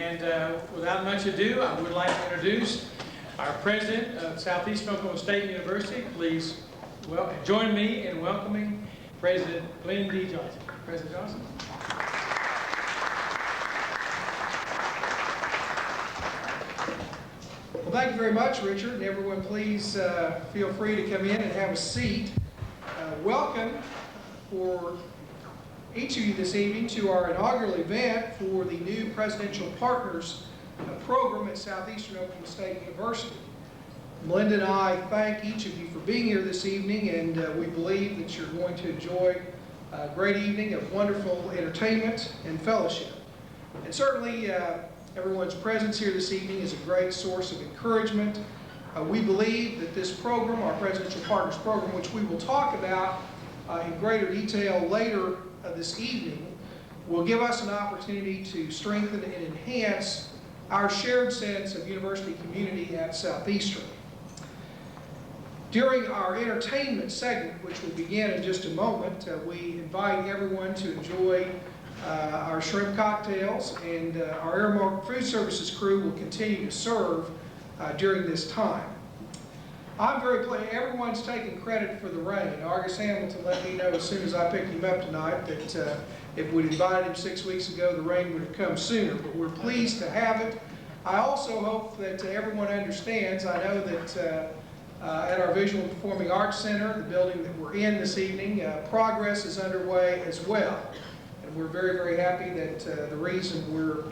And without much ado, I would like to introduce our president of Southeastern Oklahoma State University. Please join me in welcoming President Glenn D. Johnson. President Johnson. Well, thank you very much, Richard. And everyone, please feel free to come in and have a seat. Welcome for each of you this evening to our inaugural event for the new Presidential Partners program at Southeastern Oklahoma State University. Melinda and I thank each of you for being here this evening, and we believe that you're going to enjoy a great evening of wonderful entertainment and fellowship. And certainly, everyone's presence here this evening is a great source of encouragement. We believe that this program, our Presidential Partners Program, which we will talk about in greater detail later this evening, will give us an opportunity to strengthen and enhance our shared sense of university community at Southeastern. During our entertainment segment, which will begin in just a moment, we invite everyone to enjoy our shrimp cocktails, and our Aramark Food Services crew will continue to serve during this time. I'm very pleased. Everyone's taking credit for the rain. Argus Hamilton let me know as soon as I picked him up tonight that if we'd invited him 6 weeks ago, the rain would have come sooner, but we're pleased to have it. I also hope that everyone understands. I know that at our Visual and Performing Arts Center, the building that we're in this evening, progress is underway as well. And we're very, very happy that the reason we're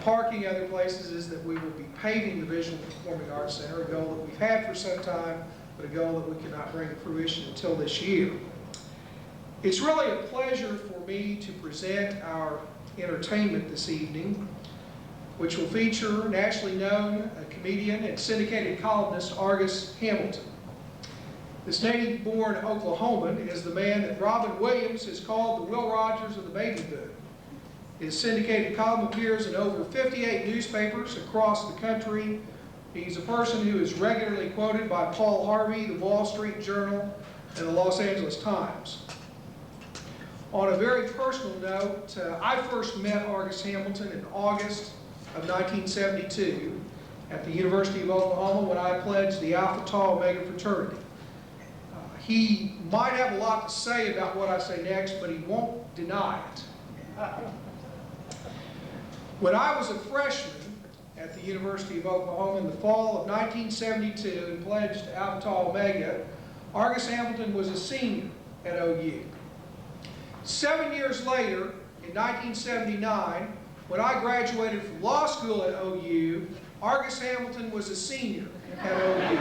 parking other places is that we will be paving the Visual and Performing Arts Center, a goal that we've had for some time, but a goal that we cannot bring to fruition until this year. It's really a pleasure for me to present our entertainment this evening, which will feature nationally known comedian and syndicated columnist Argus Hamilton. This native-born Oklahoman is the man that Robin Williams has called the Will Rogers of the baby boom. His syndicated column appears in over 58 newspapers across the country. He's a person who is regularly quoted by Paul Harvey, the Wall Street Journal, and the Los Angeles Times. On a very personal note, I first met Argus Hamilton in August of 1972 at the University of Oklahoma when I pledged the Alpha Tau Omega fraternity. He might have a lot to say about what I say next, but he won't deny it. When I was a freshman at the University of Oklahoma in the fall of 1972 and pledged Alpha Tau Omega, Argus Hamilton was a senior at OU. 7 years later, in 1979, when I graduated from law school at OU, Argus Hamilton was a senior at OU.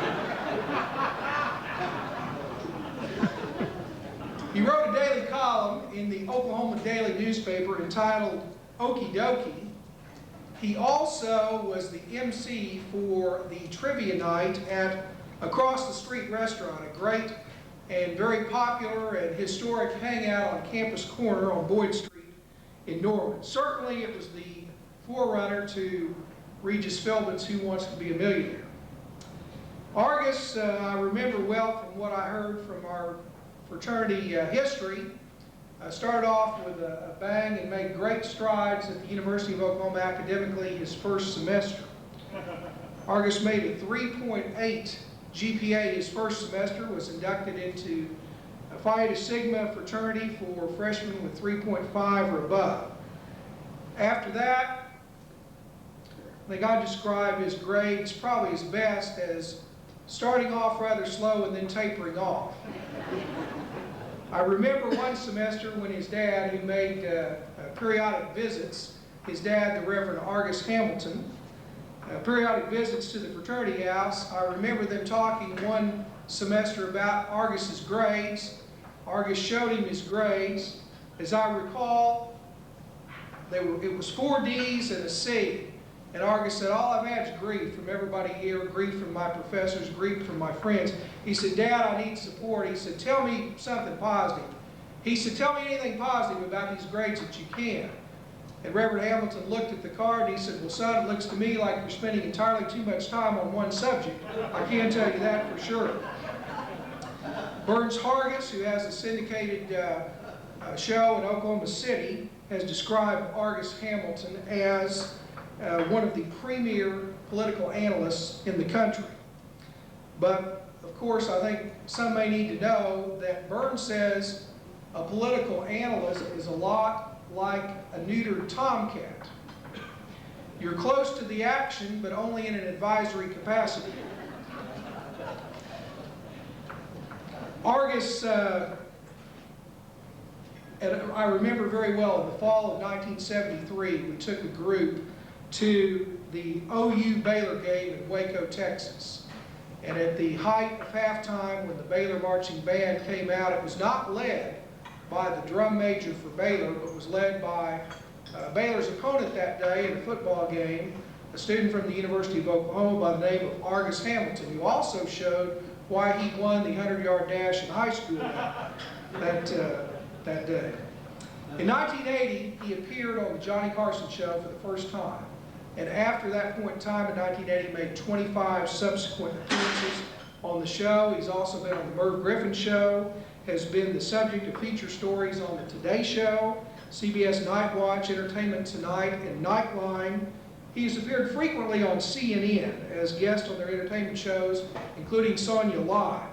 He wrote a daily column in the Oklahoma Daily newspaper entitled Okie Dokie. He also was the MC for the trivia night at Across the Street Restaurant, a great and very popular and historic hangout on Campus Corner on Boyd Street in Norman. Certainly it was the forerunner to Regis Philbin's Who Wants to Be a Millionaire. Argus, I remember well from what I heard from our fraternity history, started off with a bang and made great strides at the University of Oklahoma academically his first semester. Argus made a 3.8 GPA his first semester, was inducted into Phi Eta Sigma fraternity for freshmen with 3.5 or above. After that, I think I describe his grades probably his best as starting off rather slow and then tapering off. I remember one semester when his dad, who made periodic visits, his dad, the Reverend Argus Hamilton, periodic visits to the fraternity house. I remember them talking one semester about Argus's grades. Argus showed him his grades. As I recall, it was 4 D's and a C. And Argus said, all I've had is grief from everybody here, grief from my professors, grief from my friends. He said, Dad, I need support. He said, tell me something positive. He said, tell me anything positive about these grades that you can. And Reverend Hamilton looked at the card and he said, well, son, it looks to me like you're spending entirely too much time on one subject. I can tell you that for sure. Burns Hargis, who has a syndicated show in Oklahoma City, has described Argus Hamilton as one of the premier political analysts in the country. But, of course, I think some may need to know that Byrne says a political analyst is a lot like a neutered tomcat. You're close to the action, but only in an advisory capacity. Argus, and I remember very well, in the fall of 1973, we took a group to the OU Baylor game in Waco, Texas. And at the height of halftime, when the Baylor marching band came out, it was not led by the drum major for Baylor, but was led by Baylor's opponent that day in a football game, a student from the University of Oklahoma by the name of Argus Hamilton, who also showed why he won the 100-yard dash in high school that day. In 1980, he appeared on the Johnny Carson Show for the first time. And after that point in time, in 1980, he made 25 subsequent appearances on the show. He's also been on the Merv Griffin Show, has been the subject of feature stories on the Today Show, CBS Night Watch, Entertainment Tonight, and Nightline. He's appeared frequently on CNN as guest on their entertainment shows, including Sonia Live.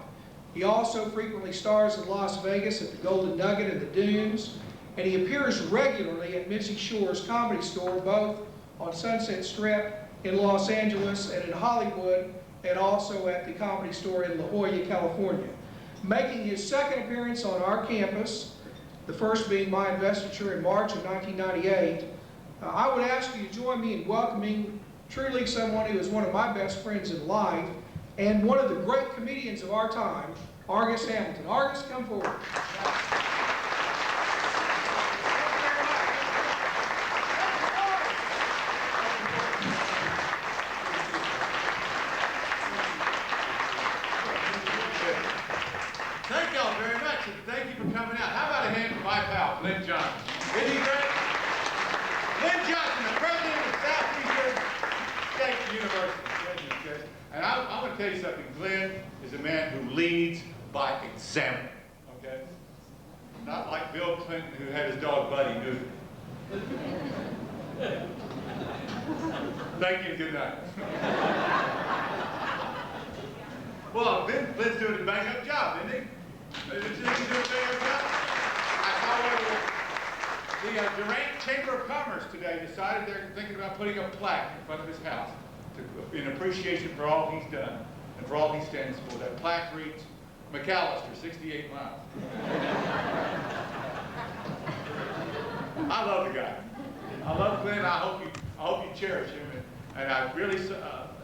He also frequently stars in Las Vegas at the Golden Nugget and the Dunes, and he appears regularly at Missy Shore's Comedy Store, both on Sunset Strip in Los Angeles and in Hollywood, and also at the Comedy Store in La Jolla, California. Making his second appearance on our campus, the first being my investiture in March of 1998, I would ask you to join me in welcoming truly someone who is one of my best friends in life and one of the great comedians of our time, Argus Hamilton. Argus, come forward. Thank y'all very much, and thank you for coming out. How about a hand for my pal, Lynn Johnson? Isn't he great? Lynn Johnson, the president of Southeastern State University. And I want to tell you something. Glenn is a man who leads by example, okay? Not like Bill Clinton, who had his dog Buddy neutered. Thank you and good night. Well, Lynn's doing a bang-up job, isn't he? He's doing a bang-up job. However, the Durant Chamber of Commerce today decided they're thinking about putting a plaque in front of his house in appreciation for all he's done and for all he stands for. That plaque reads, McAllister, 68 miles. I love the guy. I love Glenn. I hope you cherish him, and I really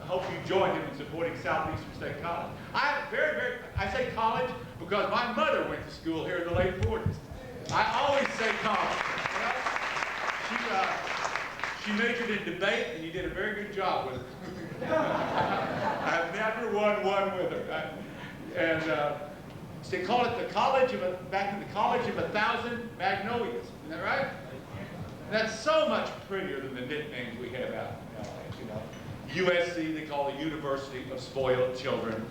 hope you join him in supporting Southeastern State College. I say college because my mother went to school here in the late 40s. I always say college. She majored in debate, and you did a very good job with her. I've never won one with her. They call it the College of back in the College of 1,000 Magnolias. Isn't that right? And that's so much prettier than the nicknames we have out in LA, you know. USC, they call the University of Spoiled Children.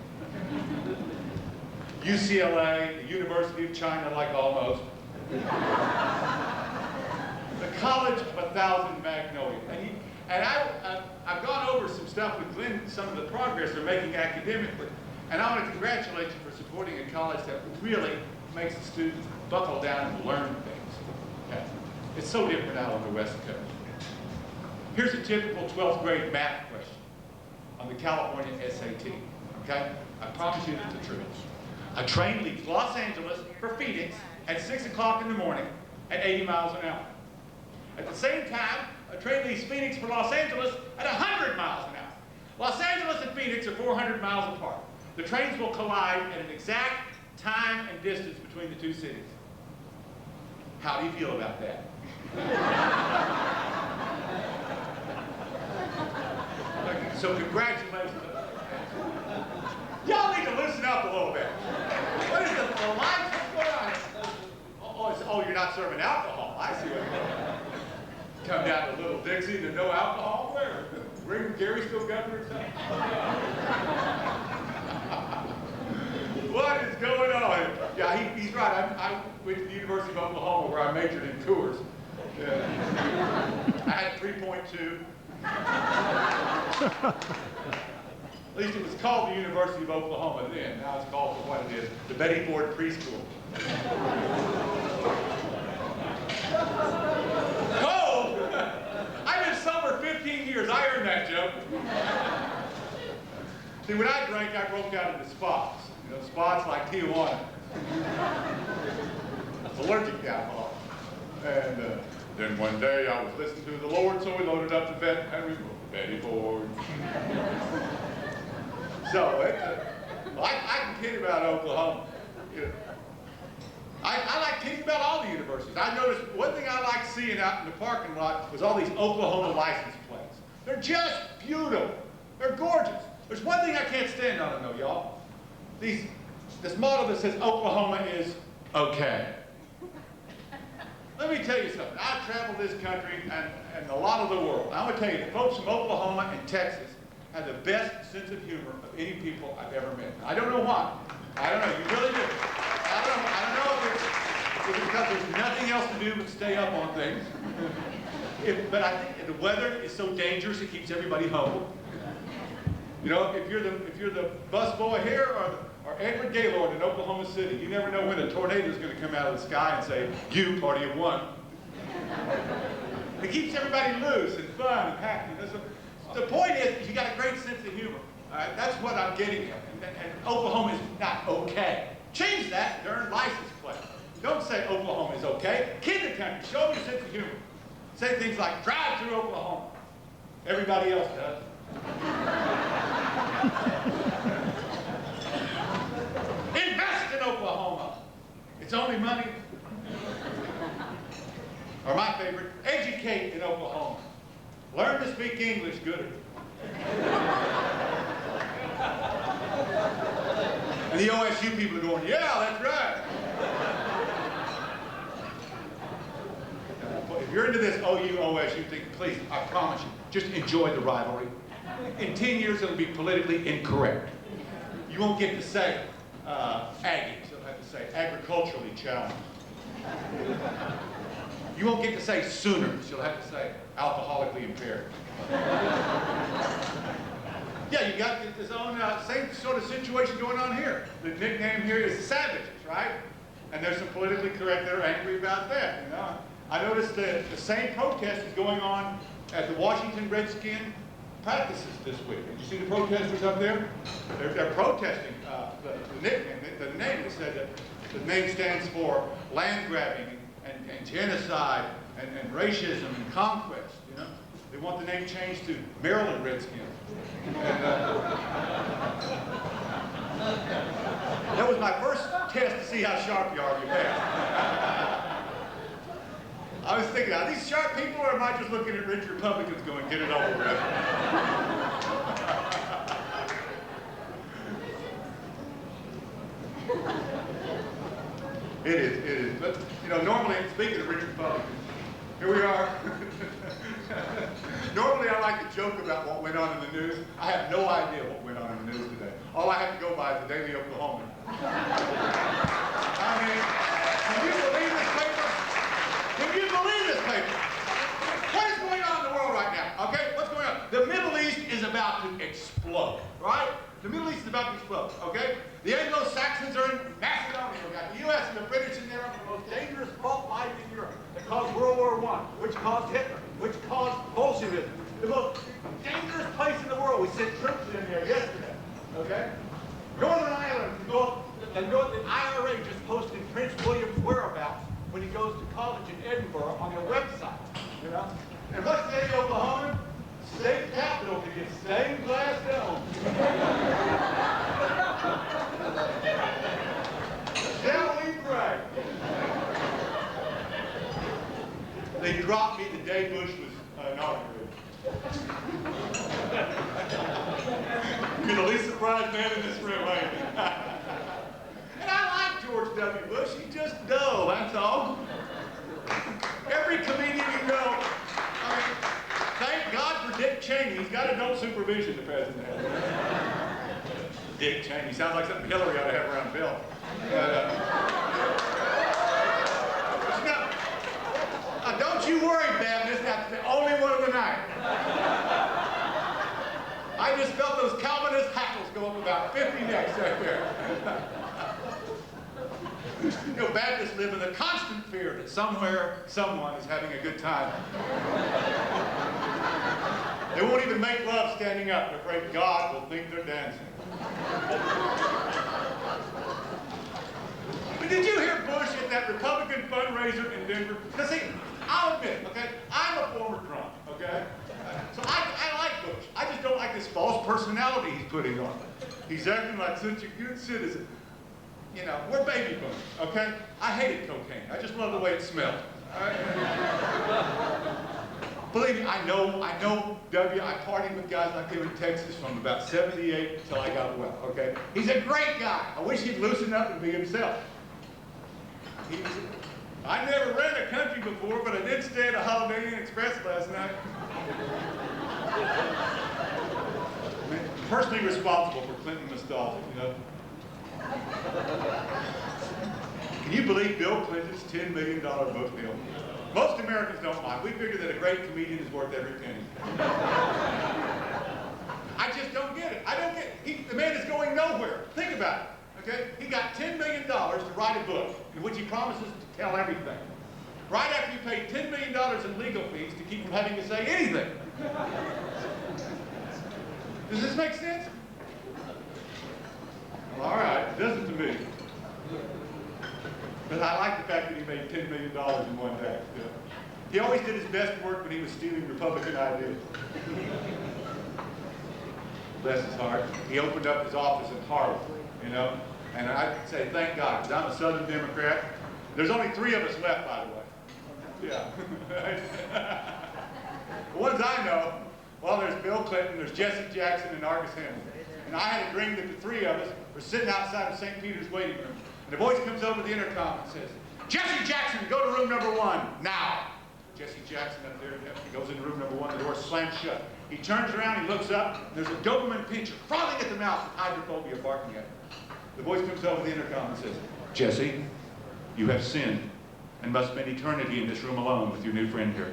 UCLA, the University of China, like almost. The College of 1,000 Magnolias. And I've gone over some stuff with Glenn, some of the progress they're making academically, and I want to congratulate you for supporting a college that really makes the students buckle down and learn things. Okay. It's so different out on the West Coast. Here's a typical 12th grade math question on the California SAT. Okay? I promise you it's the truth. A train leaves Los Angeles for Phoenix at 6 o'clock in the morning at 80 miles an hour. At the same time, a train leaves Phoenix for Los Angeles at 100 miles an hour. Los Angeles and Phoenix are 400 miles apart. The trains will collide at an exact time and distance between the two cities. How do you feel about that? So congratulations. Y'all need to loosen up a little bit. What is the lights? What's going on? Oh, you're not serving alcohol. I see what you're doing. Come down to Little Dixie to no alcohol? Where? Gary still governor or something? What is going on? Yeah, he's right. I went to the University of Oklahoma where I majored in tours. Yeah. I had 3.2. At least it was called the University of Oklahoma then. Now it's called for what it is, the Betty Ford Preschool. Oh! I've been sober 15 years. I earned that joke. See, when I drank, I broke out into spots. You know, spots like Tijuana. I was allergic to alcohol. And then one day I was listening to the Lord, so we loaded up the vet and we moved to Betty Ford. So, I can kid about Oklahoma. You know, I like kidding about all the universities. I noticed one thing I like seeing out in the parking lot was all these Oklahoma license plates. They're just beautiful. They're gorgeous. There's one thing I can't stand on them though, y'all. This motto that says Oklahoma is okay. Let me tell you something. I've traveled this country and a lot of the world. I'm going to tell you, the folks from Oklahoma and Texas have the best sense of humor of any people I've ever met. I don't know why. I don't know. You really do. I don't know if it's because there's nothing else to do but stay up on things. But I think the weather is so dangerous it keeps everybody humble. You know, if you're the bus boy here or Edward Gaylord in Oklahoma City, you never know when a tornado is going to come out of the sky and say, "You party of one." It keeps everybody loose and fun and happy. The point is, you got a great sense of humor. All right? That's what I'm getting at. And Oklahoma is not okay. Change that during license plate. Don't say Oklahoma is okay. Kid the country. Show them your sense of humor. Say things like, "Drive through Oklahoma." Everybody else does. Invest in Oklahoma. It's only money. Or my favorite, educate in Oklahoma. Learn to speak English good. And the OSU people are going, "Yeah, that's right." If you're into this OU OSU thing, please, I promise you, just enjoy the rivalry. In 10 years, it'll be politically incorrect. You won't get to say Aggies. You'll have to say agriculturally challenged. You won't get to say Sooners. You'll have to say alcoholically impaired. Yeah, you got this own same sort of situation going on here. The nickname here is Savages, right? And there's some politically correct that are angry about that. You know, I noticed that the same protest is going on at the Washington Redskin practices this week. Did you see the protesters up there? They're protesting the nickname, the name. They said that the name stands for land grabbing and genocide and racism and conquest. You know, they want the name changed to Maryland Redskins. And, that was my first test to see how sharp you are. You passed. I was thinking, are these sharp people, or am I just looking at rich Republicans going, "Get it over with"? It is. But, you know, normally, speaking of rich Republicans, here we are. Normally, I like to joke about what went on in the news. I have no idea what went on in the news today. All I have to go by is the Daily Oklahoman. I mean, can you believe this paper? Can you believe this paper? What is going on in the world right now? Okay, what's going on? The Middle East is about to explode, right? The Middle East is about to explode, okay? The Anglo-Saxons are in Macedonia. We've got the U.S. and the British in there on the most dangerous fault line in Europe that caused World War I, which caused Hitler, which caused Bolshevism. The most dangerous place in the world. We sent troops in there yesterday, okay? Northern Ireland, the IRA just posted Prince William's whereabouts when he goes to college in Edinburgh on their website, you know? And what's the Oklahoma? State capital to get stained glass dome. Shall we pray? They dropped me the day Bush was inaugurated. You're the least surprised man in this room, ain't you? And I like George W. Bush. He's just dull, that's all. Every comedian you know, I mean, thank God for Dick Cheney. He's got adult supervision, the president has. Dick Cheney. Sounds like something Hillary ought to have around Bill. But, don't Don't you worry, Baptist, that's the only one of the night. I just felt those Calvinist hackles go up about 50 necks right there. You know, Baptists live in the constant fear that somewhere, someone is having a good time. They won't even make love standing up. They're afraid God will think they're dancing. But did you hear Bush at that Republican fundraiser in Denver? Now see, I'll admit, okay, I'm a former drunk, okay? So I like Bush. I just don't like this false personality he's putting on. He's acting like such a good citizen. You know, we're baby boomers, okay? I hated cocaine. I just love the way it smelled. All right? Believe me, I know W. I partied with guys like him in Texas from about 78 until I got well, okay? He's a great guy. I wish he'd loosen up and be himself. I never ran a country before, but I did stay at a Holiday Inn Express last night. Personally responsible for Clinton nostalgia, you know? Can you believe Bill Clinton's $10 million book deal? Most Americans don't mind. We figure that a great comedian is worth every penny. I just don't get it. I don't get it. The man is going nowhere. Think about it, okay? He got $10 million to write a book in which he promises to tell everything. Right after you paid $10 million in legal fees to keep him having to say anything. Does this make sense? Well, all right, it doesn't to me. But I like the fact that he made $10 million in one day. Yeah. He always did his best work when he was stealing Republican ideas. Bless his heart. He opened up his office in Harlem, you know? And I'd say, thank God, because I'm a Southern Democrat. There's only 3 of us left, by the way. Yeah. The ones I know, well, there's Bill Clinton, there's Jesse Jackson, and Argus Hamilton. And I had a dream that the 3 of us were sitting outside of St. Peter's waiting room. And the voice comes over the intercom and says, Jesse Jackson, go to room number 1, now. Jesse Jackson up there, he goes into room number 1, the door slams shut. He turns around, he looks up, and there's a Doberman pincher frothing at the mouth with hydrophobia barking at him. The voice comes over the intercom and says, Jesse, you have sinned and must spend eternity in this room alone with your new friend here.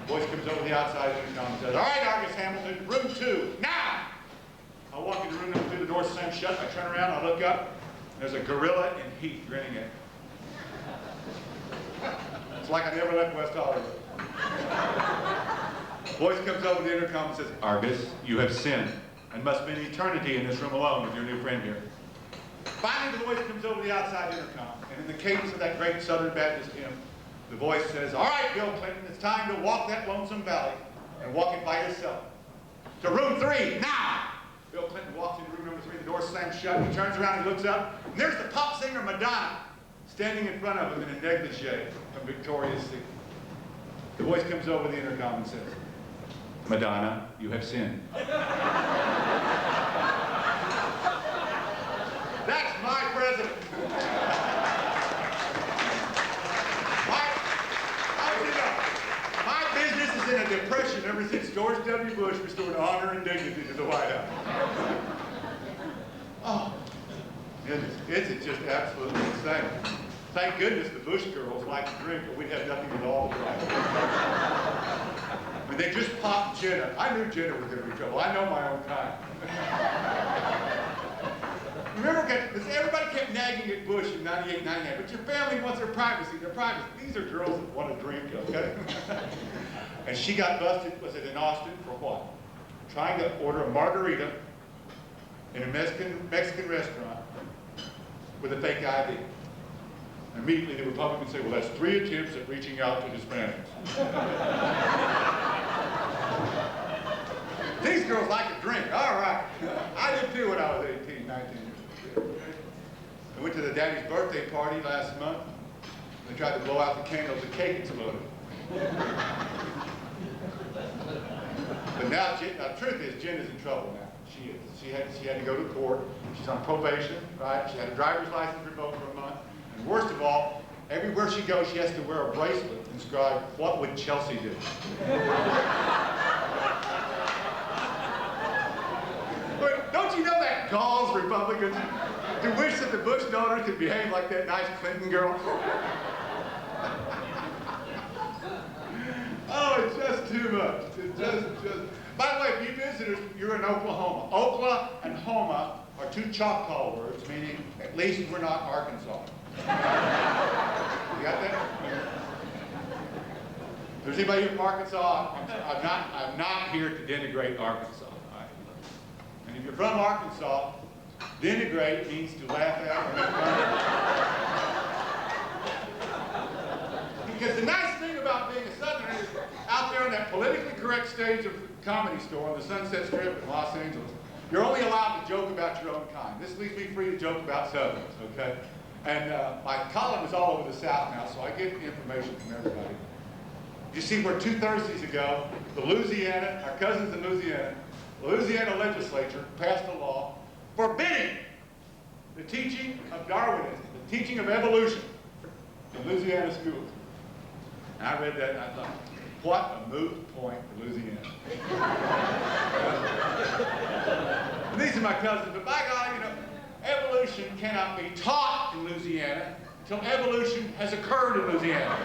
The voice comes over the outside intercom and says, all right, Argus Hamilton, room 2, now! I walk into room number 2, the door slams shut, I turn around, I look up, and there's a gorilla in heat grinning at me. It's like I never left West Hollywood. The voice comes over the intercom and says, Argus, you have sinned and must spend eternity in this room alone with your new friend here. Finally, the voice comes over the outside intercom, and in the cadence of that great Southern Baptist hymn, the voice says, all right, Bill Clinton, it's time to walk that lonesome valley and walk it by yourself. To room 3, now! Bill Clinton walks into room number 3, the door slams shut, he turns around, he looks up, and there's the pop singer Madonna standing in front of him in a negligee from Victoria's Secret. The voice comes over the intercom and says, Madonna, you have sinned. That's my president. My business is in a depression ever since George W. Bush restored honor and dignity to the White House. Oh, goodness, it's just absolutely insane. Thank goodness the Bush girls like to drink, or we'd have nothing at all to drink. I mean, they just popped Jenna. I knew Jenna was going to be trouble. I know my own kind. Remember, because everybody kept nagging at Bush in 98, 99, but your family wants their privacy, These are girls that want to drink, okay? And she got busted, was it in Austin, for what? Trying to order a margarita in a Mexican restaurant with a fake ID. And immediately the Republicans say, well, that's 3 attempts at reaching out to Hispanics. These girls like to drink, all right. I did too when I was 18, 19 years old. I went to the daddy's birthday party last month. They tried to blow out the candles, the cake exploded. But now, the truth is, Jen is in trouble now. She is. She had to go to court. She's on probation, right? She had a driver's license revoked for a month. And worst of all, everywhere she goes, she has to wear a bracelet inscribed, what would Chelsea do? But don't you know that galls Republicans to wish that the Bush daughter could behave like that nice Clinton girl? too much. By the way, if you visitors, you're in Oklahoma. Okla and Homa are two Choctaw words, meaning at least we're not Arkansas. You got that? If there's anybody from Arkansas, I'm not here to denigrate Arkansas. All right? And if you're from Arkansas, denigrate means to laugh at or make fun of. Because the nice thing about being a Southerner is out there on that politically correct stage of the Comedy Store on the Sunset Strip in Los Angeles, you're only allowed to joke about your own kind. This leaves me free to joke about Southerners, okay? And my column is all over the South now, so I get information from everybody. You see where 2 Thursdays ago, our cousins in Louisiana, the Louisiana legislature passed a law forbidding the teaching of Darwinism, the teaching of evolution in Louisiana schools. And I read that and I thought, what a moot point for Louisiana. And these are my cousins, but by God, you know, evolution cannot be taught in Louisiana until evolution has occurred in Louisiana.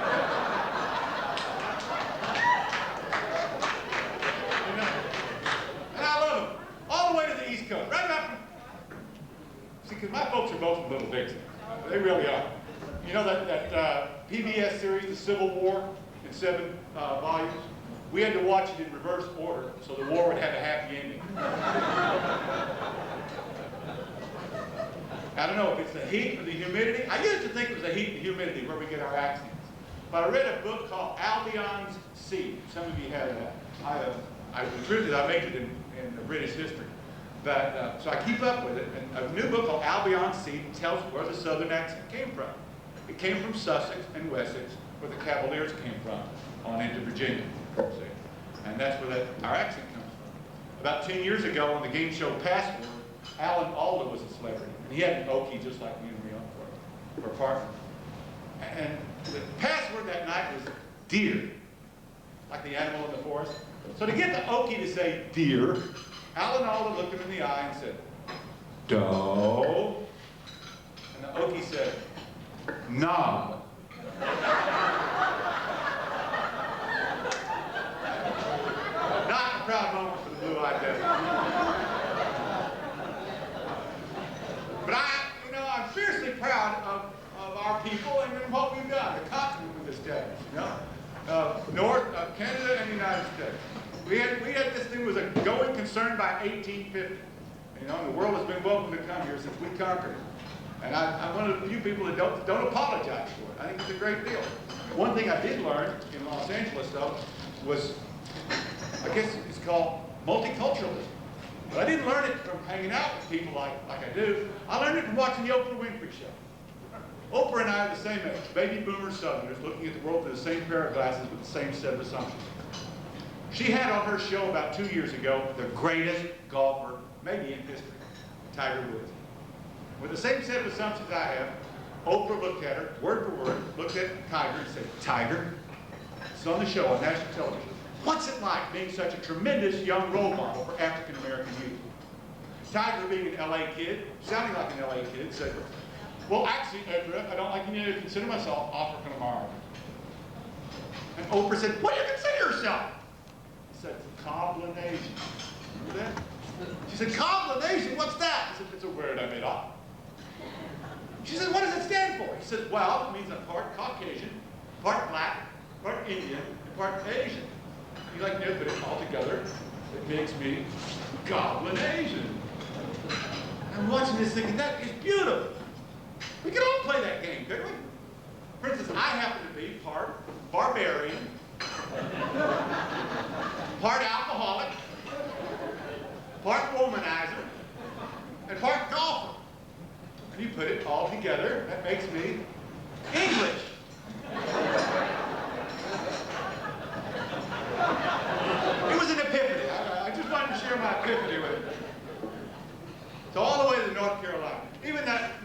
You know? And I love them. All the way to the East Coast, right up. See, because my folks are both from Little Dixon. They really are. You know that PBS series, The Civil War, in 7 volumes? We had to watch it in reverse order so the war would have a happy ending. I don't know if it's the heat or the humidity. I used to think it was the heat and humidity where we get our accents. But I read a book called Albion's Sea. Some of you have that. The truth is I majored in British history. But, so I keep up with it. And a new book called Albion's Sea tells where the Southern accent came from. It came from Sussex and Wessex, where the Cavaliers came from, on into Virginia. See? And that's where our accent comes from. About 10 years ago on the game show Password, Alan Alda was a celebrity. And he had an Okie just like me and Rion for a partner. And the password that night was deer, like the animal in the forest. So to get the Okie to say deer, Alan Alda looked him in the eye and said, doe. And the Okie said, knob. Not a proud moment for the Blue-Eyed Desert. But I'm fiercely proud of our people and what we've done, the continent we've established, you know? North of Canada and the United States. We had this thing was a going concern by 1850. You know, and the world has been welcome to come here since we conquered it. And I'm one of the few people that don't apologize for it. I think it's a great deal. One thing I did learn in Los Angeles, though, was, I guess it's called multiculturalism. But I didn't learn it from hanging out with people like I do. I learned it from watching the Oprah Winfrey Show. Oprah and I are the same age, baby boomer Southerners looking at the world through the same pair of glasses with the same set of assumptions. She had on her show about 2 years ago the greatest golfer, maybe in history, Tiger Woods. With the same set of assumptions I have, Oprah looked at her, word for word, looked at Tiger and said, Tiger, it's on the show on national television. What's it like being such a tremendous young role model for African American youth? Tiger, being an LA kid, sounding like an LA kid, said, well, actually, Oprah, I don't like you to consider myself African American. And Oprah said, what do you consider yourself? He said, Coblinasian. Remember that? She said, Coblinasian, what's that? He said, it's a word I made up. She said, what does it stand for? He said, well, it means I'm part Caucasian, part black, part Indian, and part Asian. He's like, no, put it all together, it makes me Goblinasian. I'm watching this thinking, that is beautiful. We could all play that game, couldn't we? For instance, I happen to be part barbarian, part alcoholic, part womanizer, and part golfer. And you put it all together, that makes me English. It was an epiphany. I just wanted to share my epiphany with you. So all the way to North Carolina. Even that,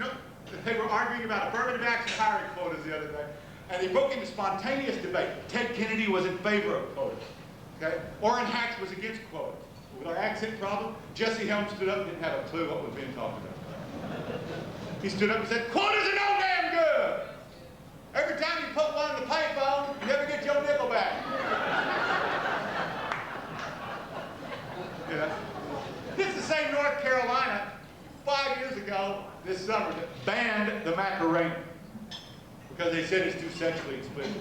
they were arguing about affirmative action hiring quotas the other day. And they broke into spontaneous debate. Ted Kennedy was in favor of quotas. Okay? Orrin Hatch was against quotas. With our accent problem, Jesse Helms stood up and didn't have a clue what was being talked about. He stood up and said, quotas are no damn good. Every time you put one in the payphone, you never get your nickel back. this summer that banned the Macarena because they said it's too sexually explicit.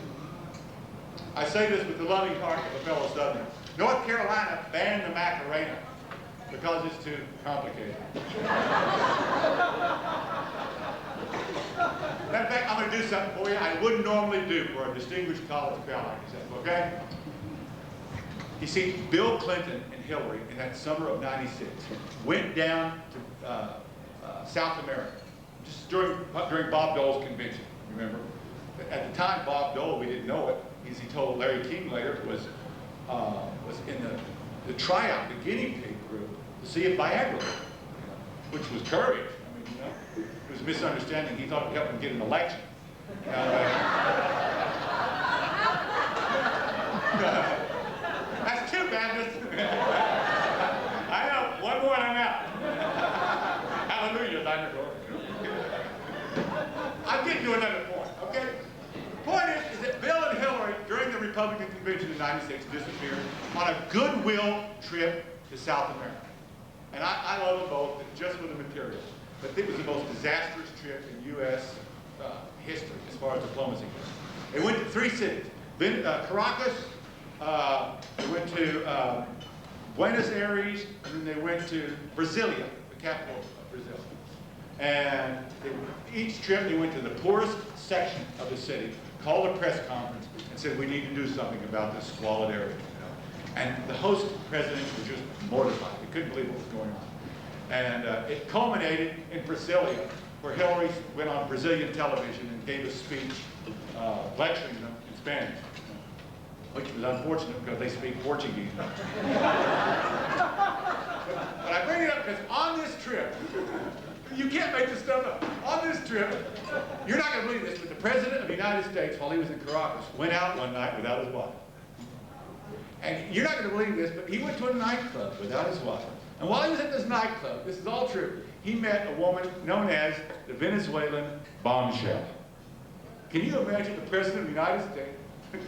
I say this with the loving heart of a fellow Southerner. North Carolina banned the Macarena because it's too complicated. Matter of fact, I'm going to do something for you I wouldn't normally do for a distinguished college fellow like yourself, okay? You see, Bill Clinton and Hillary in that summer of '96 went down to South America, just during Bob Dole's convention, remember? At the time, Bob Dole, we didn't know it, as he told Larry King later, was in the tryout, the guinea pig group, to see if Viagra worked, which was courage. I mean, it was a misunderstanding. He thought it would help him get an election. That's too bad. I know. One more and I'm out. Hallelujah, Dr. I'll get to another point, okay? The point is that Bill and Hillary, during the Republican convention in '96, disappeared on a goodwill trip to South America. And I love them both, just for the material. But it was the most disastrous trip in U.S. History as far as diplomacy goes. They went to 3 cities. Caracas, they went to Buenos Aires, and then they went to Brasilia, the capital of Brazil. And each trip they went to the poorest section of the city, called a press conference, and said, we need to do something about this squalid area. And the host presidents were just mortified. They couldn't believe what was going on. And it culminated in Brasilia, where Hillary went on Brazilian television and gave a speech lecturing them in Spanish, which was unfortunate because they speak Portuguese. But I bring it up because on this trip, you can't make this stuff up. On this trip, you're not going to believe this, but the President of the United States, while he was in Caracas, went out one night without his wife. And you're not going to believe this, but he went to a nightclub without his wife. And while he was at this nightclub, this is all true, he met a woman known as the Venezuelan bombshell. Can you imagine the President of the United States,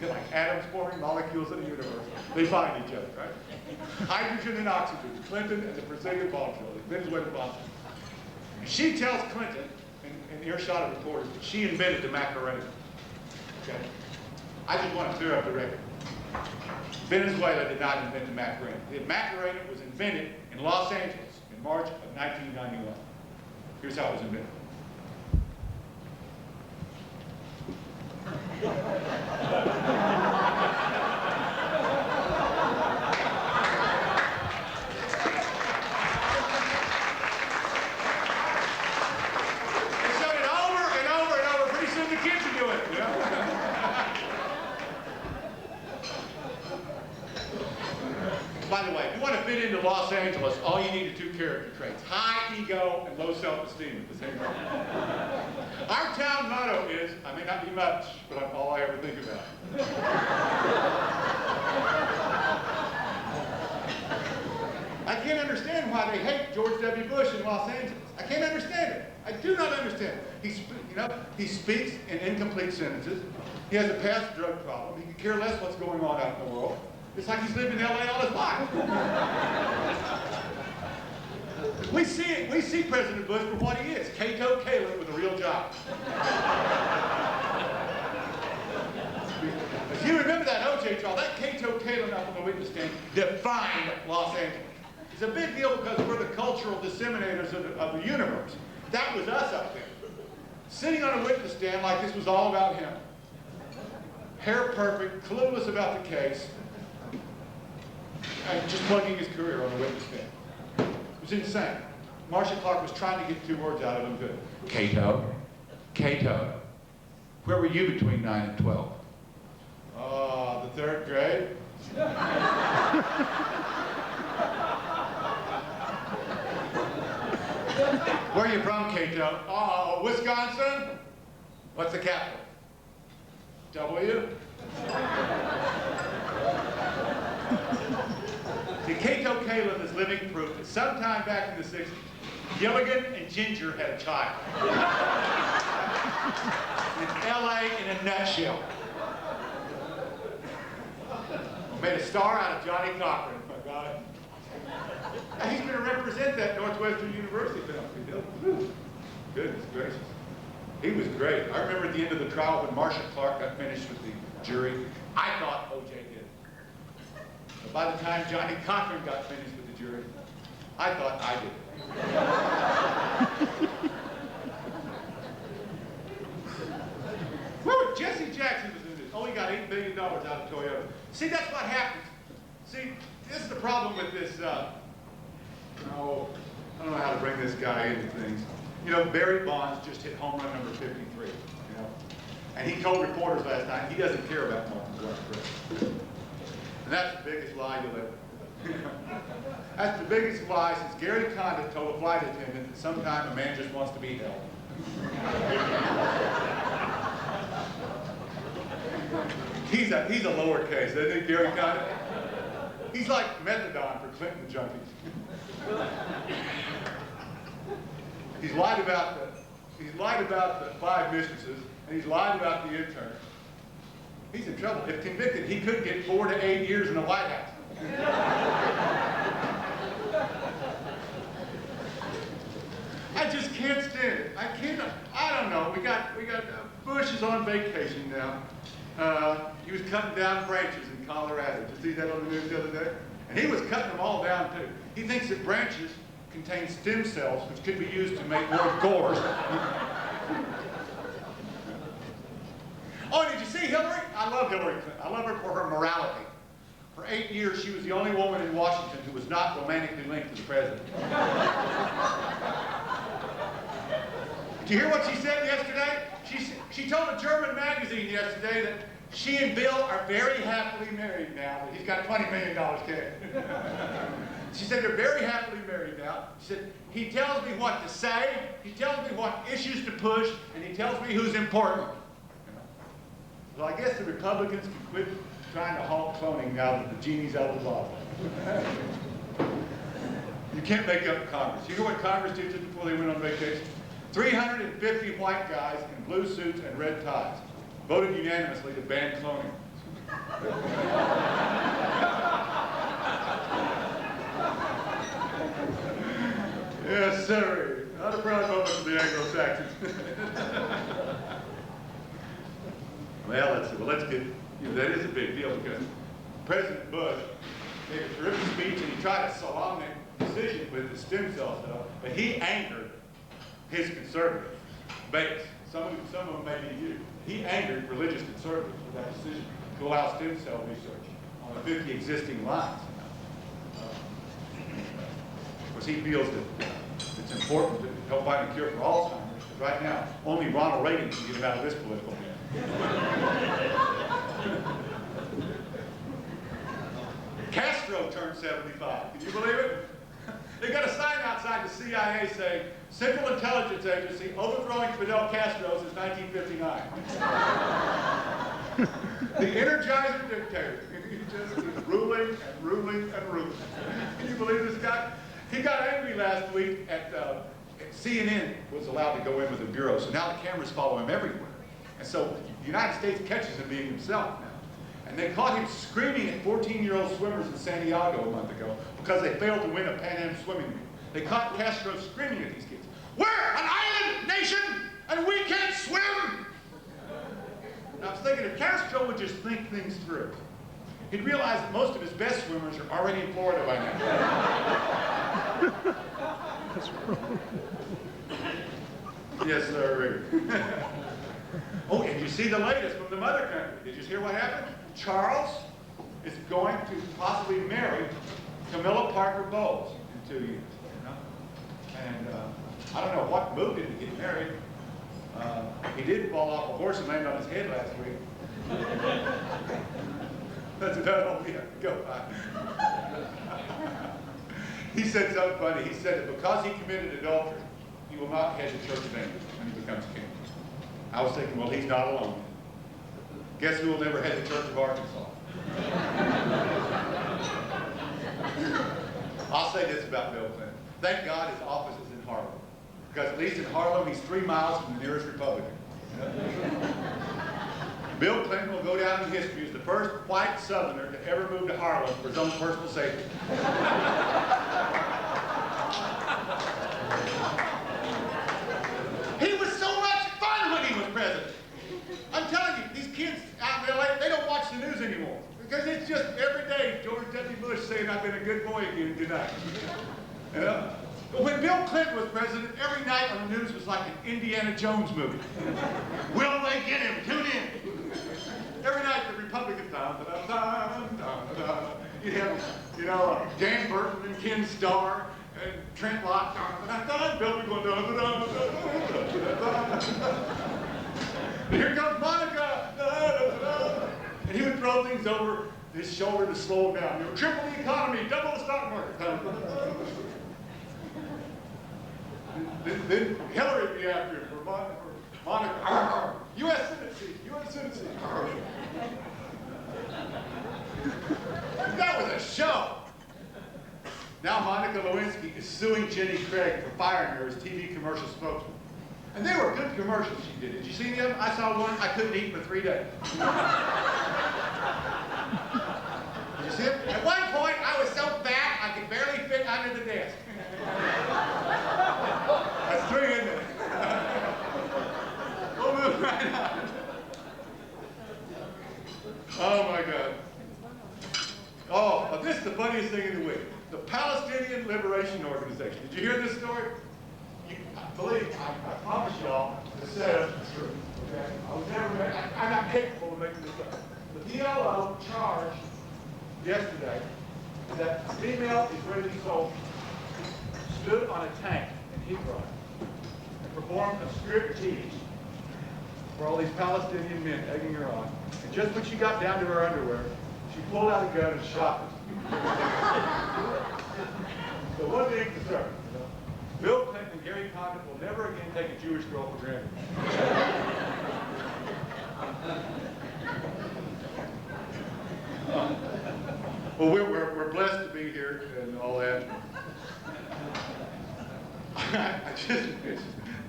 like atoms forming molecules in the universe, they find each other, right? Hydrogen and oxygen, Clinton and the Brazilian bombshell, the Venezuelan bombshell. And she tells Clinton, in earshot of reporters, that she invented the Macarena. Okay? I just want to clear up the record. Venezuela did not invent the Macarena. The Macarena was invented in Los Angeles in March of 1991. Here's how it was invented. They showed it over and over and over. Pretty soon the kids are doing it, you know? By the way, if you want to fit into Los Angeles, all you need are 2 character traits: high ego and low self-esteem at the same time. Our town motto is, I may not be much, but I'm all I ever think about. I can't understand why they hate George W. Bush in Los Angeles. I can't understand it. I do not understand it. He speaks in incomplete sentences. He has a past drug problem. He could care less what's going on out in the world. It's like he's lived in L.A. all his life. We see President Bush for what he is, Cato Kalin with a real job. If you remember that O.J. trial, that Cato Kalin up on the witness stand defined Los Angeles. It's a big deal because we're the cultural disseminators of the universe. That was us up there. Sitting on a witness stand like this was all about him. Hair perfect, clueless about the case, and just plugging his career on the witness stand. It was insane. Marcia Clark was trying to get 2 words out of him good. Cato, Cato, where were you between 9 and 12? The 3rd grade. Where are you from, Cato? Oh, Wisconsin. What's the capital? W. See, Cato Kalin is living proof that sometime back in the 60s, Gilligan and Ginger had a child. It's L.A. in a nutshell. Made a star out of Johnny Cochran, my God. Now he's going to represent that Northwestern University film. Goodness gracious. He was great. I remember at the end of the trial when Marcia Clark got finished with the jury, I thought O.J. did it. But by the time Johnny Cochran got finished with the jury, I thought I did it. Woo, Jesse Jackson was in this. Oh, he got $8 billion out of Toyota. See, that's what happens. See, this is the problem with this, I don't know how to bring this guy into things. You know, Barry Bonds just hit home run number 53, you know. And he told reporters last night he doesn't care about Martin Westbrook. And that's the biggest lie you'll ever. That's the biggest lie since Gary Condit told a flight attendant that sometime a man just wants to be held. He's a lowercase, isn't he, Gary Condit? He's like methadone for Clinton junkies. He's lied about the 5 mistresses, and he's lied about the intern. He's in trouble. If convicted, he could get 4 to 8 years in the White House. I just can't stand it. I don't know. We got Bush is on vacation now. He was cutting down branches in Colorado. Did you see that on the news the other day? And he was cutting them all down too. He thinks that branches contain stem cells which could be used to make more gores. Oh, did you see Hillary? I love Hillary Clinton. I love her for her morality. For 8 years, she was the only woman in Washington who was not romantically linked to the president. Did you hear what she said yesterday? She told a German magazine yesterday that she and Bill are very happily married now, that he's got $20 million cash. She said they're very happily married now. She said, he tells me what to say, he tells me what issues to push, and he tells me who's important. Well, I guess the Republicans can quit trying to halt cloning now that the genie's out of the bottle. You can't make up Congress. You know what Congress did just before they went on vacation? 350 white guys in blue suits and red ties voted unanimously to ban cloning. Yes, sir. Not a proud moment for the Anglo-Saxons. Let's get, that is a big deal because President Bush gave a terrific speech and he tried a solemn decision with the stem cell stuff, but he angered his conservative base. Some of them may be you. He angered religious conservatives with that decision to allow stem cell research on the 50 existing lines. Of course, he feels that it's important to help find a cure for Alzheimer's, because right now, only Ronald Reagan can get him out of this political mess. Castro turned 75. Can you believe it? They got a sign outside the CIA saying, Central Intelligence Agency overthrowing Fidel Castro since 1959. The Energizer dictator. He's ruling and ruling and ruling. Can you believe this guy? He got angry last week at CNN was allowed to go in with a bureau, so now the cameras follow him everywhere. And so the United States catches him being himself now. And they caught him screaming at 14-year-old swimmers in San Diego a month ago because they failed to win a Pan Am swimming meet. They caught Castro screaming at these kids, "We're an island nation and we can't swim!" And I was thinking if Castro would just think things through, he'd realize that most of his best swimmers are already in Florida by now. That's wrong. Yes, sir. Oh, and you see the latest from the mother country. Did you hear what happened? Charles is going to possibly marry Camilla Parker Bowles in 2 years. You know? And I don't know what moved him to get married. He did fall off a horse and land on his head last week. That's about all we have to go by. He said something funny. He said that because he committed adultery, he will not head the Church of England when he becomes king. I was thinking, well, he's not alone. Guess who will never head the Church of Arkansas? I'll say this about Bill Clinton. Thank God his office is in Harlem. Because at least in Harlem, he's 3 miles from the nearest Republican. Bill Clinton will go down in history as the first white Southerner to ever move to Harlem for his own personal safety. Because it's just every day George W. Bush saying I've been a good boy again tonight. You know? But when Bill Clinton was president, every night on the news was like an Indiana Jones movie. Will they get him? Tune in. Every night the Republicans, you have, you know, Dan Burton and Ken Starr and Trent Lott, Bill be going, and here comes Monica, and he would throw things over his shoulder to slow him down. You know, triple the economy, double the stock market. Then Hillary would be after him for Monica. U.S. citizen, U.S. citizen. That was a show. Now Monica Lewinsky is suing Jenny Craig for firing her as TV commercial spokesman. And they were good commercials she did. Did you see them? I saw one I couldn't eat for 3 days. Did you see it? At one point, I was so fat I could barely fit under the desk. That's 3, isn't it? We'll move right on. Oh my God. Oh, this is the funniest thing in the week. The Palestinian Liberation Organization. Did you hear this story? I promise y'all, the setup is true. Okay? I'm not capable of making this up. The PLO charged yesterday that a female Israeli soldier stood on a tank in Hebron and performed a strip tease for all these Palestinian men egging her on. And just when she got down to her underwear, she pulled out a gun and shot them. So one thing for certain, you know, Bill Clinton and Gary Condon will never again take a Jewish girl for granted. Well, we're blessed to be here and all that.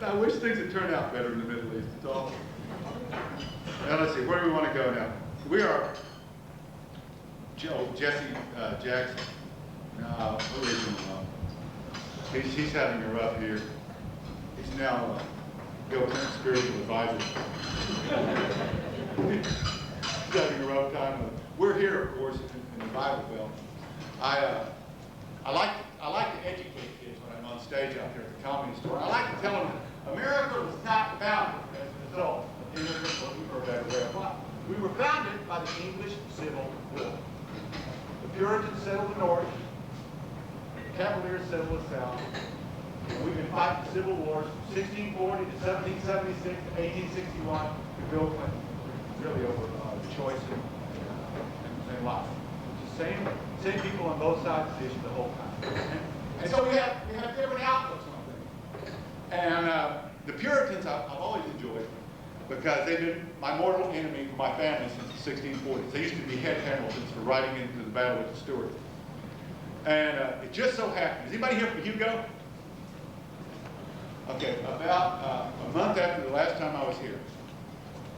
I wish things had turned out better in the Middle East. It's awful. Now let's see, where do we want to go now? We are Jesse Jackson. Who is he? He's having a rough year. He's now Bill Clinton's spiritual advisor. He's having a rough time. We're here, of course, in the Bible Belt. I like to educate kids when I'm on stage out there at the Comedy Store. I like to tell them that America was not founded as a result of immigrants looking for a better way of life. We were founded by the English Civil War. The Puritans settled the North. The Cavaliers settled the South. And we've been fighting civil wars from 1640 to 1776 to 1861 to Bill Clinton. Really over choice and life. It's the same people on both sides of the issue the whole time. And so we have different outlooks on things. And the Puritans I've always enjoyed because they've been my mortal enemy for my family since the 1640s. They used to be head Hamiltons for riding into the battle with the Stuarts. And it just so happened. Is anybody here from Hugo? Okay, about a month after the last time I was here.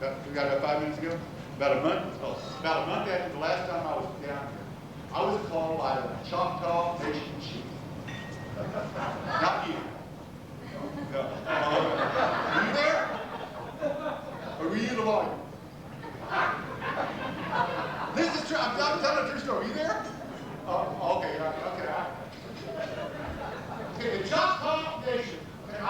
We got about 5 minutes ago? About a month after the last time I was down here, I was called by the Choctaw Nation Chief. Not you. No. Were you there? Or were you the lawyer? This is true. I'm telling a true story. Were you there? Oh, okay. Okay, the Choctaw Nation. I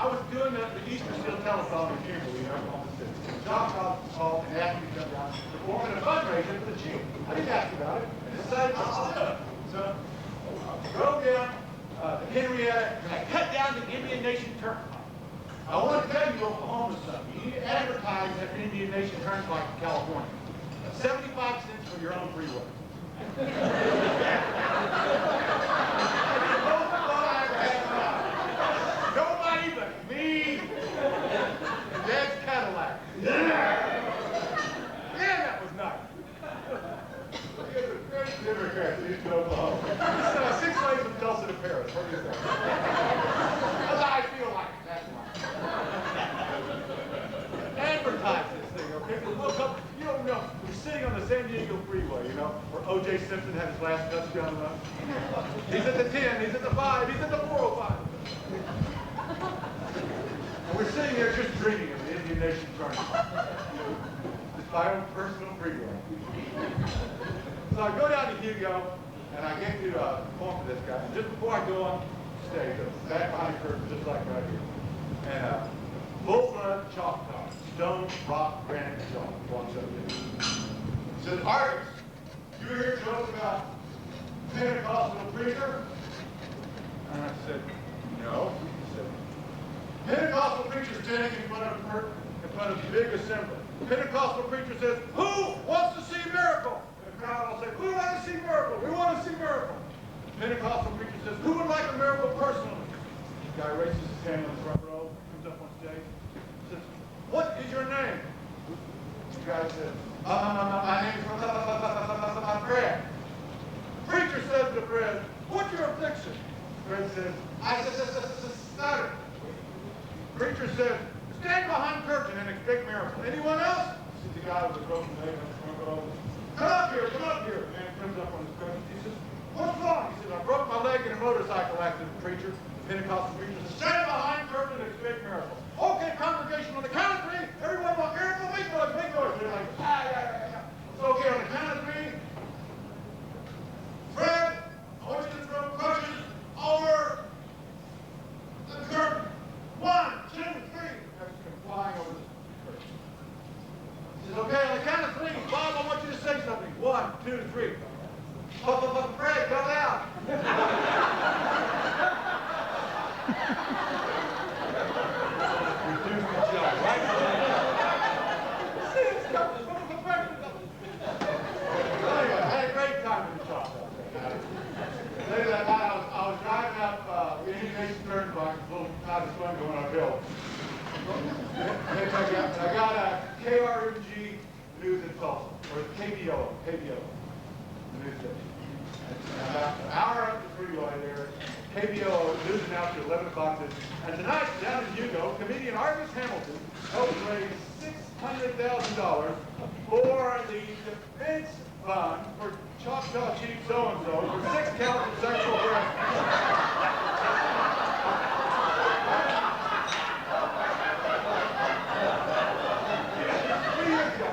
was doing the Easter Seal Telethon in Kimberly, in Oklahoma City. The Choctaw called and asked me to come down to perform a fundraiser for the chief. I didn't ask about it. I decided I'll do it. So I drove down to Henrietta and I cut down the Indian Nation Turnpike. I want to tell you Oklahoma something. You need to advertise at the Indian Nation Turnpike in California. 75 cents for your own freeway. Nobody but me and Dad's Cadillac. Yeah, that was nice. It was great Democrats in Houston, Oklahoma. 6 lanes from Tulsa to Paris. What do you think? That's how I feel like it. That's why. Advertise this thing, okay? Look up. You don't know. We're sitting on the San Diego Freeway, you know, where O.J. Simpson had his last touchdown run. He's at the 10, he's at the 5, he's at the 405. And we're sitting there just dreaming of the Indian Nation Turnpike. It's my own personal freeway. So I go down to Hugo, and I get to perform for this guy. And just before I go on stage, I'm back behind the curtain, just like right here. And full-blood Choctaw, stone, rock, granite, chalk, walks up there. Says, "Artist, you hear jokes about Pentecostal preacher?" And I said, "No." He said, "Pentecostal preacher standing in front of the big assembly. Pentecostal preacher says, 'Who wants to see a miracle?' And the crowd will say, 'We want to see miracle. We want to see miracle.' Pentecostal preacher says, 'Who would like a miracle personally?' The guy raises his hand on the front row, comes up on stage, says, 'What is your name?' The guy says, 'My name's Fred.' Preacher says to Fred, 'What's your affliction?' Fred says, 'I stutter.' Preacher says, 'Stand behind curtain and expect miracle.' Anyone else?" This is the guy with the broken leg on the front row. Come up here, come up here." The man comes up on his curtain. He says, "What's wrong?" He says, "I broke my leg in a motorcycle accident." Preacher, the Pentecostal preacher says, "Stand behind curtain and expect miracle." "Okay, congregation, on the count of three, everyone want miracle, make noise, make noise." They're like, yeah. So, okay, on the count of three, Fred, I want you to throw crutches over the curtain. 1, 2, 3. Crutches come flying over the curtain. He says, "Okay, on the count of three, Bob, I want you to say something. 1, 2, 3. Fred, go out." Reduce the job, right? Anyway, I had a great time in the shop. Later that night, I was driving up the Indian Turnpike, a little kind of fun going uphill. I got a KRMG News in Tulsa, or KBO, the news station. And about an hour up the freeway there, KBO news announced at 11 o'clock says, "And tonight, down in Hugo, comedian Argus Hamilton helped raise $600,000 for the defense fund for Choctaw Chief so-and-so for 6 counts of sexual harassment."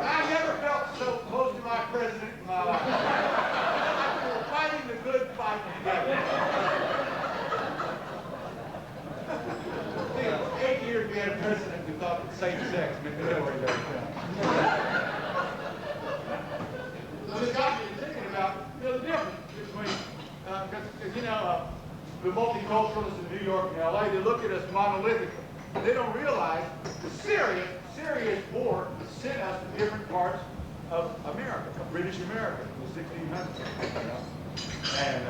I never felt so close to my president in my life. We're fighting the good fight together. 8 years we had a president who thought that same sex meant the minority of everything. So this got me thinking about the difference between, because the multiculturalists in New York and LA, they look at us monolithically. They don't realize the serious war that sent us to different parts of America, of British America in the 1600s. And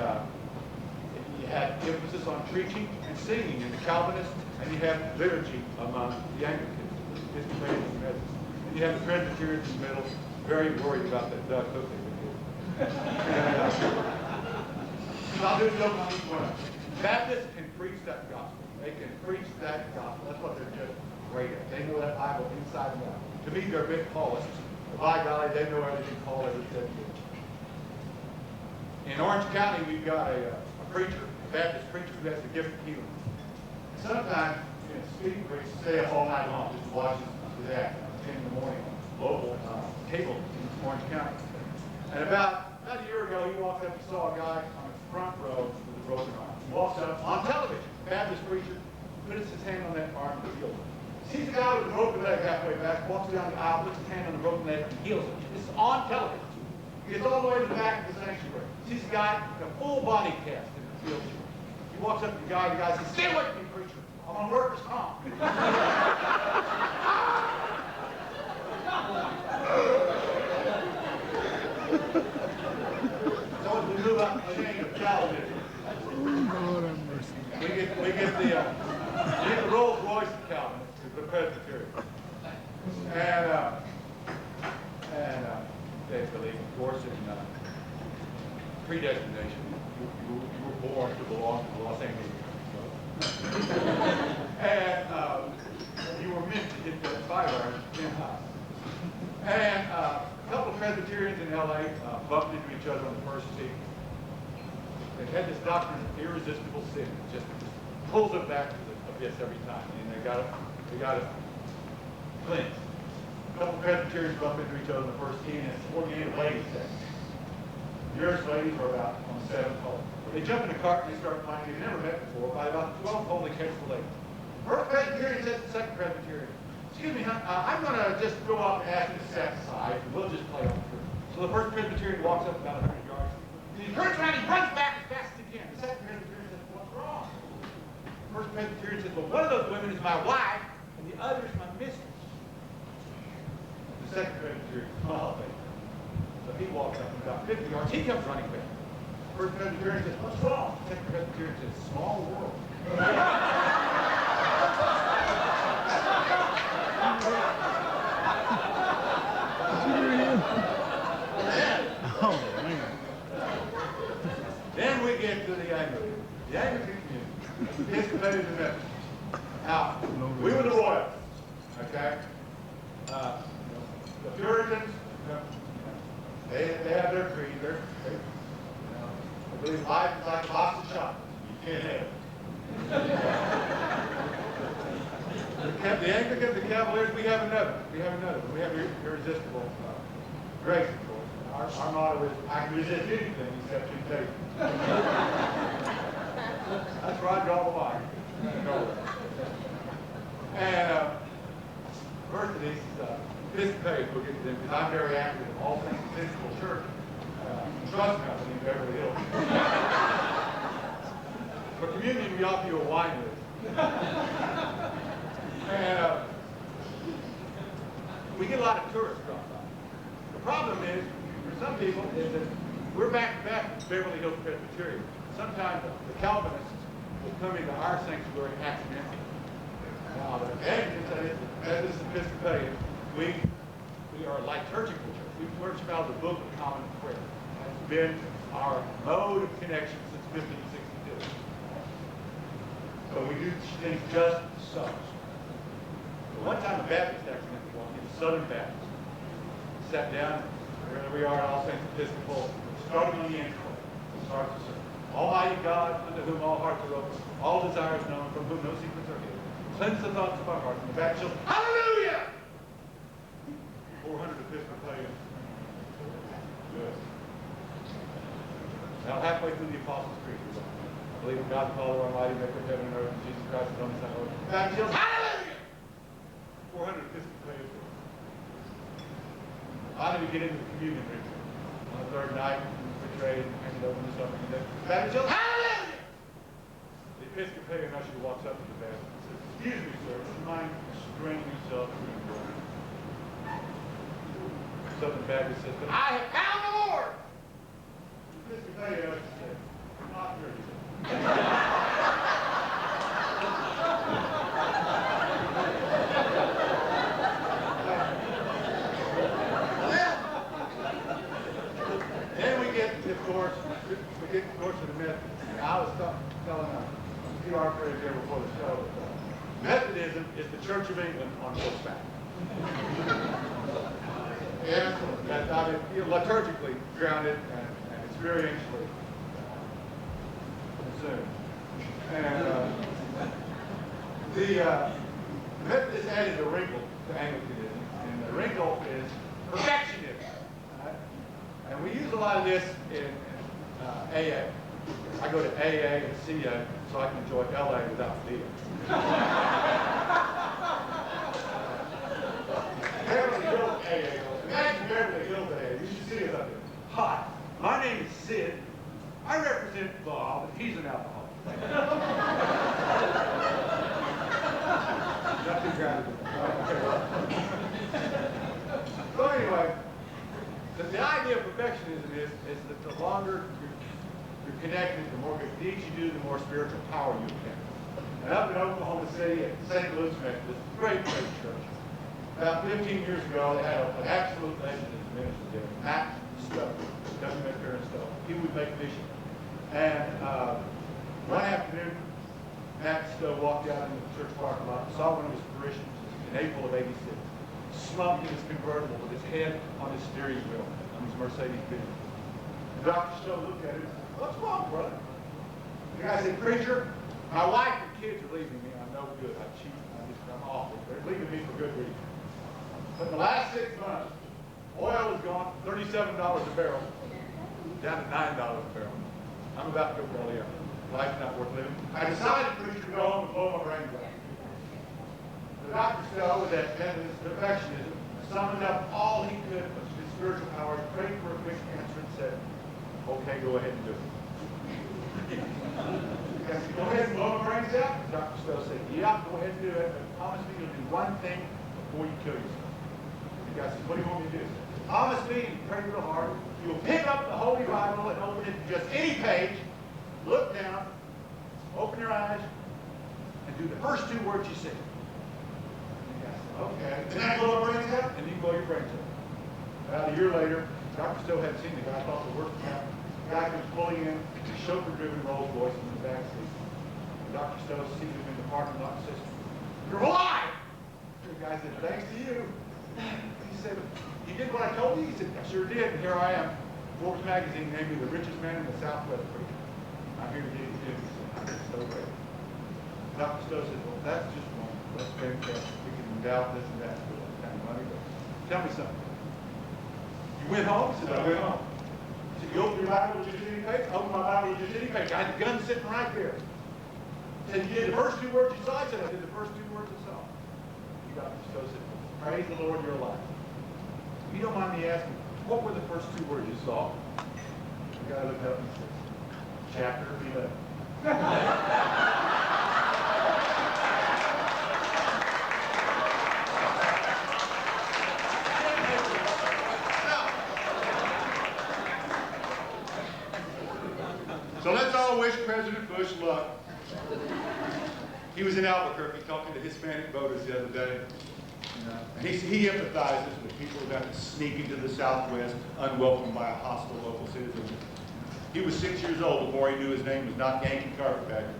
you had emphasis on preaching and singing in the Calvinists, and you had liturgy among the Anglicans, Episcopalians and Methodists. And you have the Presbyterians in the middle, very worried about that duck hook they would do. I'll do joke on each one. Baptists can preach that gospel. They can preach that gospel. That's what they're just great at. They know that Bible inside and out. To me, they're big Paulists. By golly, they know everything Paul ever said to them. In Orange County, we've got a preacher, a Baptist preacher, who has the gift of healing. Sometimes, speaking preachers stay up all night long just watching that at 10 in the morning on local cable in Orange County. And about a year ago, he walked up and saw a guy on the front row with a broken arm. He walks up on television, Baptist preacher, puts his hand on that arm and heals it. Sees a guy with a broken leg halfway back, walks down the aisle, puts his hand on the broken leg and heals it. It's on television. He gets all the way to the back of the sanctuary. Sees a guy with a full body cast in the field. He walks up to the guy says, "Stay away from me, preacher. I'm on workers' comp." So as we move up the chain of Calvinism, we get the Rolls Royce of Calvin, the Presbyterian. And they believe, of course, in predestination. You were born to belong to the Los Angeles. And you were meant to hit that 5 iron 10 high. And a couple of Presbyterians in LA bumped into each other on the first tee. They had this doctrine of irresistible sin. It just pulls them back to the abyss every time. And they got it cleansed. A couple of Presbyterians bumped into each other on the first tee, and it's organic ladies sex. Jewish ladies are about on the 7th hole. They jump in the cart and they start playing. They've never met before. By about the 12th hole, they catch the lady. First Presbyterian says to the second Presbyterian, excuse me, I'm going to just go up and ask you to step aside, and we'll just play on the tree. So the first Presbyterian walks up about 100 yards. He turns around, he runs back as fast as he can. The second Presbyterian says, what's wrong? The first Presbyterian says, well, one of those women is my wife, and the other is my mistress. The second Presbyterian smiles at him. So he walks up and about 50 yards, he comes running back. First Presbyterian says, what's wrong? The second Presbyterian says, small world. Then we get to the Anglican. The Anglican community. Episcopalians and Methodists. Now, we were the Royals. Okay? The Puritans, they have their creed. I believe life is like a box of chocolates. You can't have it. The Anglicans, the Cavaliers, we have another. We have irresistible grace, of course. Our motto is, I can resist anything except temptation. That's where I draw the line. And first of these Episcopalians, we'll get to them, because I'm very active in all things Episcopal church. Trust me, I believe Beverly Hills. For communion, we offer you a wine list. And we get a lot of tourists drop by. The problem is, for some people, is that we're back to back with Beverly Hills Presbyterian. Sometimes the Calvinists will come into our sanctuary accidentally. Now, the Anglicans, Methodist Episcopalian, we are a liturgical church. We worship out of the Book of Common Prayer. That's been our mode of connection since 1562. So we do things just so. One time a Baptist accidentally walked in, Southern Baptist, sat down, where we are at All Saints Episcopal, starting on the intro, starts the sermon. Almighty God, unto whom all hearts are open, all desires known, from whom no secrets are hidden. Cleanse the thoughts of our hearts, and the back shall, hallelujah! 400 Episcopalians. Good. Now halfway through the Apostles' Creed, I believe in God the Father Almighty, maker of heaven and earth, and Jesus Christ, his only Son, Lord. Back shall, hallelujah! 400 Episcopalians. Finally, we get into the communion ritual. On the third night, we trade and hand it over to something. Back shall, hallelujah! The Episcopalian usher walks up to the basket and says, excuse me, sir, would you mind straining yourself to the door? Southern Baptist says, but I have found the Lord! The Episcopalian usher said, not really. Then we get, of course, to the Methodists. I was telling a few our friends here before the show that Methodism is the Church of England on horseback. And I mean, liturgically grounded and experientially consumed. And the Methodists added a wrinkle to Anglicanism, and the wrinkle is perfectionism. Right? And we use a lot of this in AA. I go to AA and CA so I can enjoy LA without fear. Beverly Hills AA. Imagine Beverly Hills AA. You should see it up there. Hi, my name is Sid. I represent Bob, and he's an alcoholic. Not too grounded. So anyway, the idea of perfectionism is that the longer you're connected, the more good deeds you do, the more spiritual power you get. And up in Oklahoma City at St. Louis Methodist, great church. About 15 years ago, they had an absolute legend as a minister there, Matt Stowe, WMF Stowe. He would make mission. And one afternoon, Matt Stowe walked out into the church parking lot and saw one of his parishioners in April of '86, slumped in his convertible with his head on his steering wheel on his Mercedes-Benz. Dr. Stowe looked at him and said, what's wrong, brother? The guy said, preacher, my wife and kids are leaving me. I'm no good. I cheat. I'm awful. They're leaving me for good reason. But in the last 6 months, oil has gone $37 a barrel. down to $9 a barrel. I'm about to go belly up. Life's not worth living. I decided to go home and blow my brains out. The Dr. Stowe, with that his perfectionism, summoned up all he could of his spiritual powers, prayed for a quick answer, and said, okay, go ahead and do it. I said, go ahead and blow my brains out? Dr. Stowe said, yeah, go ahead and do it, but promise me you'll do one thing before you kill yourself. The guy said, what do you want me to do? Promise me, and pray real hard, you'll pick up the Holy Bible and open it to just any page, look down, open your eyes, and do the first 2 words you see. Okay. Then I blow my brains out, and you blow your brains out. About a year later, Dr. Stowe hadn't seen the guy. I thought the worst was happening. The guy comes pulling in a chauffeur-driven Rolls Royce in the back seat. Dr. Stowe sees him in the parking lot and says, "You're alive!" The guy said, "Thanks to you." He said, "You did what I told you?" He said, "I sure did, and here I am. Forbes magazine named me the richest man in the Southwest. I'm here to get you news." I'm so great. Dr. Stowe said, "Well, that's just one. That's fantastic. We can endow this and that with that kind of money, but tell me something. You went home?" He said, "I went home." He said, "You opened your Bible with just any page?" "I opened my Bible with just any page. I had the gun sitting right there." He said, "You did the first 2 words you saw?" I said, "I did the first 2 words I saw." Dr. Stowe said, "Praise the Lord, you're alive." If you don't mind me asking, what were the first 2 words you saw? The guy looked up and said, "Chapter 11." So let's all wish President Bush luck. He was in Albuquerque talking to Hispanic voters the other day. And he empathizes with people that sneak into the Southwest unwelcomed by a hostile local citizen. He was 6 years old before he knew his name was not Yankee Carpetbagger.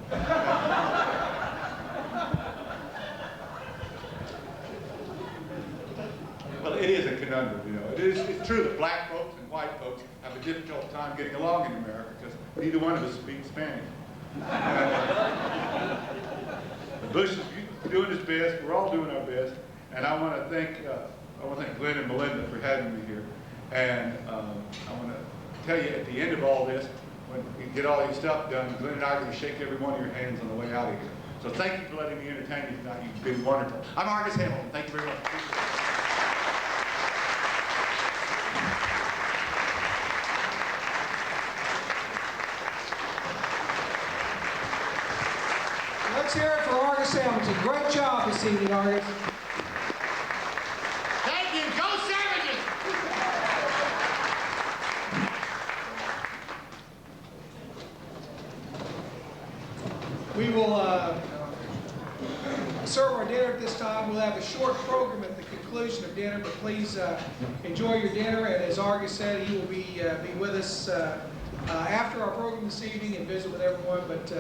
Well, it is a conundrum, you know. It's true that black folks and white folks have a difficult time getting along in America because neither one of us speaks Spanish. Bush is doing his best. We're all doing our best. And I want to thank Glenn and Melinda for having me here. And I want to tell you at the end of all this, when we get all your stuff done, Glenn and I are going to shake every one of your hands on the way out of here. So thank you for letting me entertain you tonight. You've been wonderful. I'm Argus Hamilton. Thank you very much. Let's hear it for Argus Hamilton. Great job this evening, Argus. Thank you. Go Savages! We will serve our dinner at this time. We'll have a short program at the conclusion of dinner, but please enjoy your dinner. And as Argus said, he will be with us after our program this evening and visit with everyone. But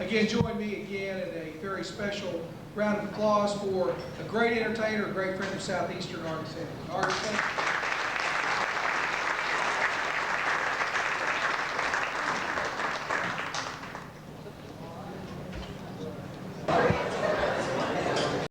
again, join me again in a very special round of applause for a great entertainer, a great friend of Southeastern, Argus Hamilton. Argus, thank you.